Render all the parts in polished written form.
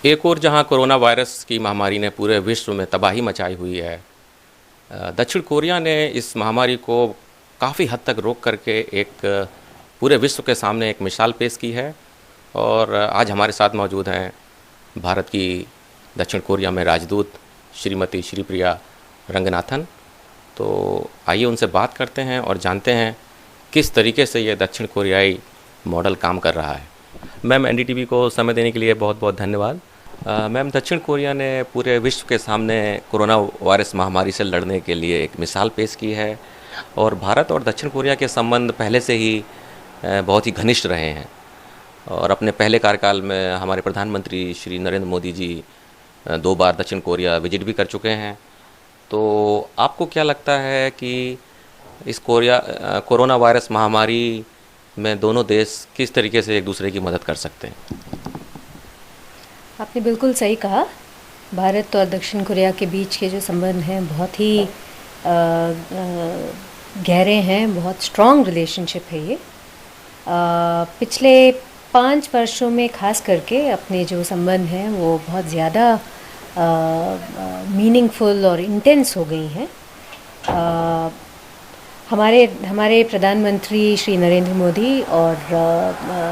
एक और जहां कोरोना वायरस की महामारी ने पूरे विश्व में तबाही मचाई हुई है, दक्षिण कोरिया ने इस महामारी को काफ़ी हद तक रोक करके एक पूरे विश्व के सामने एक मिसाल पेश की है। और आज हमारे साथ मौजूद हैं भारत की दक्षिण कोरिया में राजदूत श्रीमती श्रीप्रिया रंगनाथन। तो आइए उनसे बात करते हैं और जानते हैं किस तरीके से ये दक्षिण कोरियाई मॉडल काम कर रहा है। मैम, एनडीटीवी को समय देने के लिए बहुत बहुत धन्यवाद। मैम, दक्षिण कोरिया ने पूरे विश्व के सामने कोरोना वायरस महामारी से लड़ने के लिए एक मिसाल पेश की है और भारत और दक्षिण कोरिया के संबंध पहले से ही बहुत ही घनिष्ठ रहे हैं। और अपने पहले कार्यकाल में हमारे प्रधानमंत्री श्री नरेंद्र मोदी जी 2 बार दक्षिण कोरिया विजिट भी कर चुके हैं। तो आपको क्या लगता है कि इस कोरोना वायरस महामारी में दोनों देश किस तरीके से एक दूसरे की मदद कर सकते हैं? आपने बिल्कुल सही कहा। भारत और दक्षिण कोरिया के बीच के जो संबंध हैं बहुत ही गहरे हैं, बहुत स्ट्रॉन्ग रिलेशनशिप है ये। पिछले 5 वर्षों में खास करके अपने जो संबंध हैं वो बहुत ज़्यादा मीनिंगफुल और इंटेंस हो गई हैं। हमारे प्रधानमंत्री श्री नरेंद्र मोदी और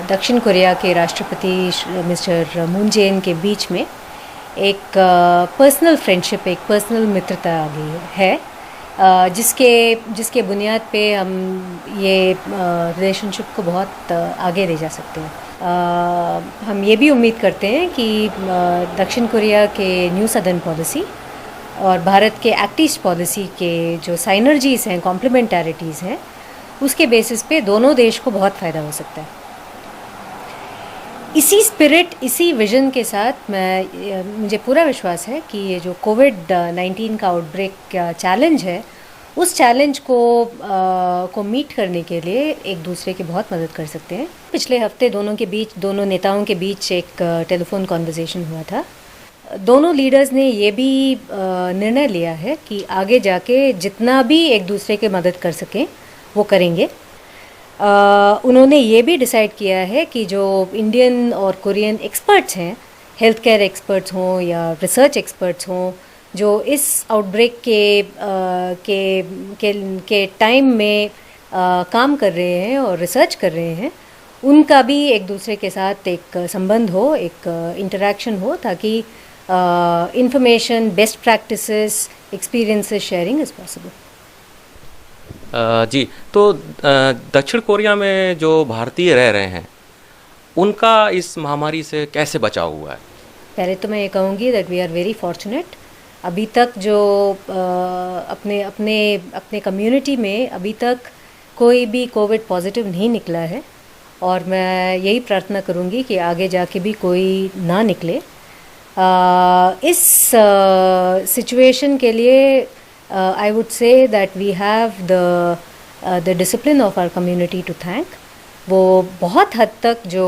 दक्षिण कोरिया के राष्ट्रपति मिस्टर मून जे-इन के बीच में एक पर्सनल फ्रेंडशिप, एक पर्सनल मित्रता आ गई है, जिसके बुनियाद पे हम ये रिलेशनशिप को बहुत आगे ले जा सकते हैं। हम ये भी उम्मीद करते हैं कि दक्षिण कोरिया के न्यू सदर्न पॉलिसी और भारत के एक्ट ईस्ट पॉलिसी के जो साइनर्जीज़ हैं, कॉम्प्लीमेंटैरिटीज़ हैं, उसके बेसिस पे दोनों देश को बहुत फ़ायदा हो सकता है। इसी स्पिरिट, इसी विज़न के साथ मुझे पूरा विश्वास है कि ये जो कोविड-19 का आउटब्रेक चैलेंज है, उस चैलेंज को मीट करने के लिए एक दूसरे की बहुत मदद कर सकते हैं। पिछले हफ्ते दोनों नेताओं के बीच एक टेलीफोन कॉन्वर्सेशन हुआ था। दोनों लीडर्स ने ये भी निर्णय लिया है कि आगे जाके जितना भी एक दूसरे की मदद कर सकें वो करेंगे। उन्होंने ये भी डिसाइड किया है कि जो इंडियन और कोरियन एक्सपर्ट्स हैं, हेल्थ केयर एक्सपर्ट्स हों या रिसर्च एक्सपर्ट्स हों, जो इस आउटब्रेक के टाइम में काम कर रहे हैं और रिसर्च कर रहे हैं, उनका भी एक दूसरे के साथ एक संबंध हो, एक इंटरेक्शन हो, ताकि information, best practices, experiences sharing is possible. जी, तो दक्षिण कोरिया में जो भारतीय रह रहे हैं उनका इस महामारी से कैसे बचाव हुआ है? पहले तो मैं ये कहूँगी that we are very fortunate. अभी तक जो अपने कम्युनिटी में अभी तक कोई भी कोविड पॉजिटिव नहीं निकला है और मैं यही प्रार्थना करूँगी कि आगे जाके भी कोई ना निकले। इस सिचुएशन के लिए I would say that we have the discipline of our community to thank. वो बहुत हद तक जो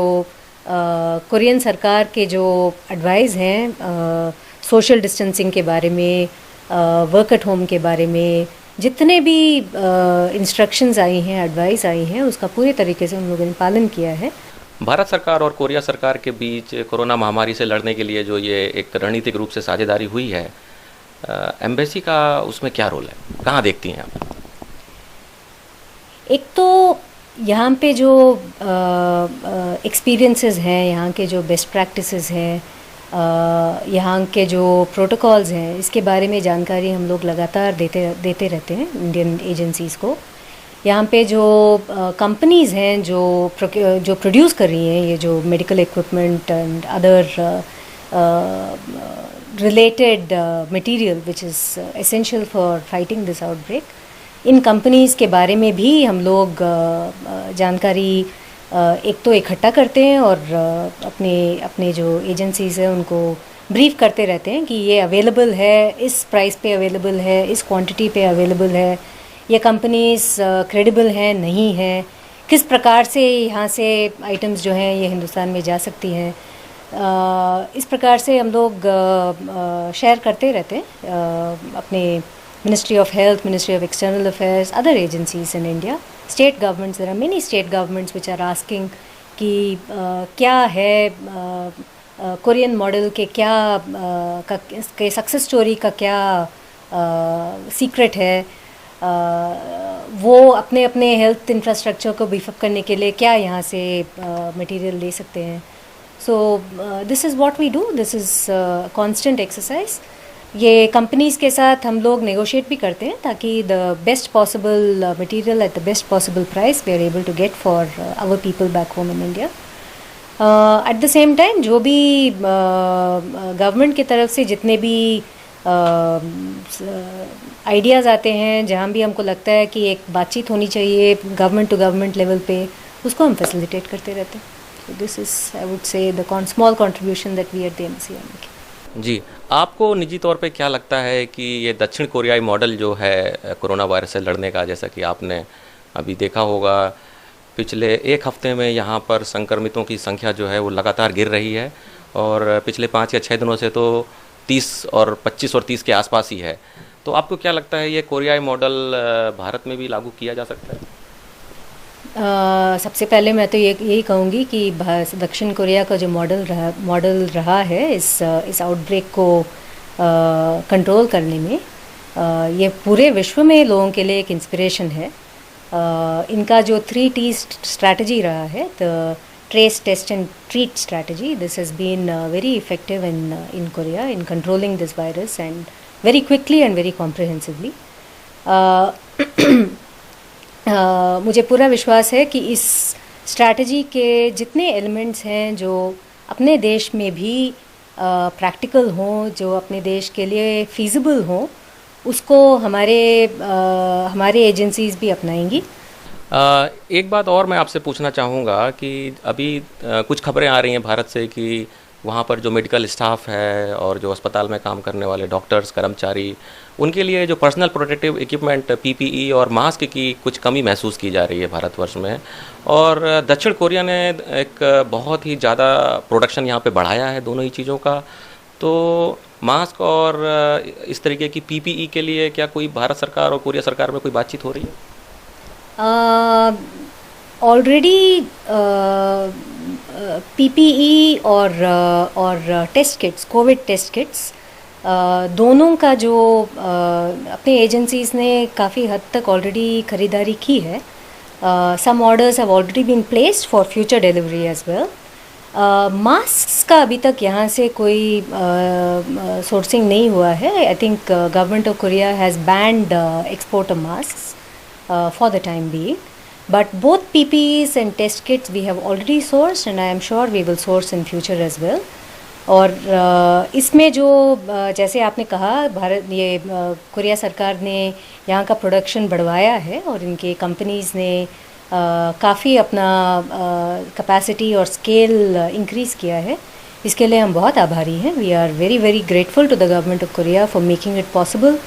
कोरियन सरकार के जो एडवाइस हैं सोशल डिस्टेंसिंग के बारे में, वर्क एट होम के बारे में, जितने भी इंस्ट्रक्शंस आई हैं, एडवाइस आई हैं, उसका पूरे तरीके से हम लोगों ने पालन किया है। भारत सरकार और कोरिया सरकार के बीच कोरोना महामारी से लड़ने के लिए जो ये एक रणनीतिक रूप से साझेदारी हुई है, एम्बेसी का उसमें क्या रोल है, कहाँ देखती हैं आप? एक तो यहाँ पे जो एक्सपीरियंसेस हैं, यहाँ के जो बेस्ट प्रैक्टिसेस हैं, यहाँ के जो प्रोटोकॉल्स हैं, इसके बारे में जानकारी हम लोग लगातार देते रहते हैं इंडियन एजेंसीज़ को। यहाँ पे जो कंपनीज़ हैं जो प्रोड्यूस कर रही हैं ये जो medical equipment and other related material which is essential for fighting this outbreak, in companies के बारे में भी हम लोग जानकारी एक तो इकट्ठा करते हैं और अपने जो एजेंसीज़ हैं उनको ब्रीफ करते रहते हैं कि ये अवेलेबल है, इस प्राइस पे अवेलेबल है, इस क्वांटिटी पे अवेलेबल है, ये कंपनीज़ क्रेडिबल हैं नहीं हैं, किस प्रकार से यहाँ से आइटम्स जो हैं ये हिंदुस्तान में जा सकती हैं। इस प्रकार से हम लोग शेयर करते रहते हैं अपने ministry of health, ministry of external affairs, other agencies in India, state governments, there are many state governments which are asking कि क्या है कोरियन मॉडल के क्या के सक्सेस स्टोरी का क्या सीक्रेट है, वो अपने अपने हेल्थ इंफ्रास्ट्रक्चर को बीफ अप करने के लिए क्या यहाँ से मटेरियल ले सकते हैं. So this is what we do. This is constant exercise. ये कंपनीज़ के साथ हम लोग नेगोशिएट भी करते हैं ताकि the best possible material at the best possible price we are able to get for our people back home in India. At the same time जो भी गवर्नमेंट की तरफ से जितने भी आइडियाज़ आते हैं, जहाँ भी हमको लगता है कि एक बातचीत होनी चाहिए गवर्नमेंट टू गवर्नमेंट लेवल पे, उसको हम फैसिलिटेट करते रहते हैं. So this is I would say the small contribution that we at the embassy are making. जी, आपको निजी तौर पे क्या लगता है कि ये दक्षिण कोरियाई मॉडल जो है कोरोना वायरस से लड़ने का, जैसा कि आपने अभी देखा होगा पिछले एक हफ्ते में यहाँ पर संक्रमितों की संख्या जो है वो लगातार गिर रही है और पिछले 5 या 6 दिनों से तो 30 और 25 और 30 के आसपास ही है. तो आपको क्या लगता है ये कोरियाई मॉडल भारत में भी लागू किया जा सकता है? सबसे पहले मैं तो यही कहूँगी कि दक्षिण कोरिया का जो मॉडल रहा है इस आउटब्रेक को कंट्रोल करने में, ये पूरे विश्व में लोगों के लिए एक इंस्पिरेशन है. इनका जो 3T स्ट्रैटेजी रहा है, the trace test and treat strategy, this has been very effective in Korea in controlling this virus and very quickly and very comprehensively. मुझे पूरा विश्वास है कि इस स्ट्रैटेजी के जितने एलिमेंट्स हैं जो अपने देश में भी प्रैक्टिकल हों, जो अपने देश के लिए feasible हों, उसको हमारे एजेंसीज़ भी अपनाएंगी. एक बात और मैं आपसे पूछना चाहूँगा कि अभी कुछ खबरें आ रही हैं भारत से कि वहाँ पर जो मेडिकल स्टाफ है और जो अस्पताल में काम करने वाले डॉक्टर्स, कर्मचारी, उनके लिए जो पर्सनल प्रोटेक्टिव इक्विपमेंट PPE और मास्क की कुछ कमी महसूस की जा रही है भारतवर्ष में. और दक्षिण कोरिया ने एक बहुत ही ज़्यादा प्रोडक्शन यहाँ पे बढ़ाया है दोनों ही चीज़ों का. तो मास्क और इस तरीके की PPE के लिए क्या कोई भारत सरकार और कोरिया सरकार में कोई बातचीत हो रही है? ऑलरेडी PPE और test kits, Covid test kits, दोनों का जो अपने एजेंसीज़ ने काफ़ी हद तक ऑलरेडी ख़रीदारी की है. Some orders have already been placed for future delivery as well. Mask का अभी तक यहाँ से कोई सोर्सिंग नहीं हुआ है. I think government of Korea has band export of mask for the time being. But both PPEs and test kits we have already sourced and I am sure we will source in future as well. और इसमें जो जैसे आपने कहा Korea सरकार ने यहाँ का प्रोडक्शन बढ़वाया है और इनके कंपनीज़ ने काफ़ी अपना कैपेसिटी और स्केल इंक्रीज़ किया है. इसके लिए हम बहुत आभारी हैं. We are very very grateful to the government of Korea for making it possible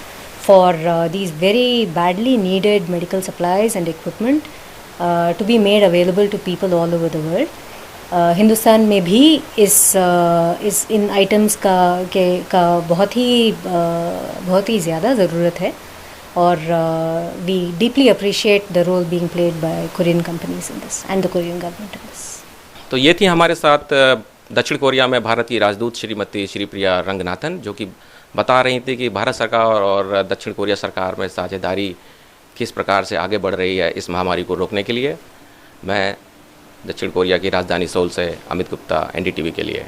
for these very badly needed medical supplies and equipment to be made available to people all over the world. Hindustan में भी इस इन items का बहुत ही ज़्यादा ज़रूरत है और we deeply appreciate the role being played by Korean companies in this and the Korean government in this. तो ये थी हमारे साथ दक्षिण कोरिया में भारतीय राजदूत श्रीमती श्रीप्रिया रंगनाथन, जो कि बता रही थी कि भारत सरकार और दक्षिण कोरिया सरकार में साझेदारी किस प्रकार से आगे बढ़ रही है इस महामारी को रोकने के लिए. मैं दक्षिण कोरिया की राजधानी सोल से अमित गुप्ता, NDTV के लिए.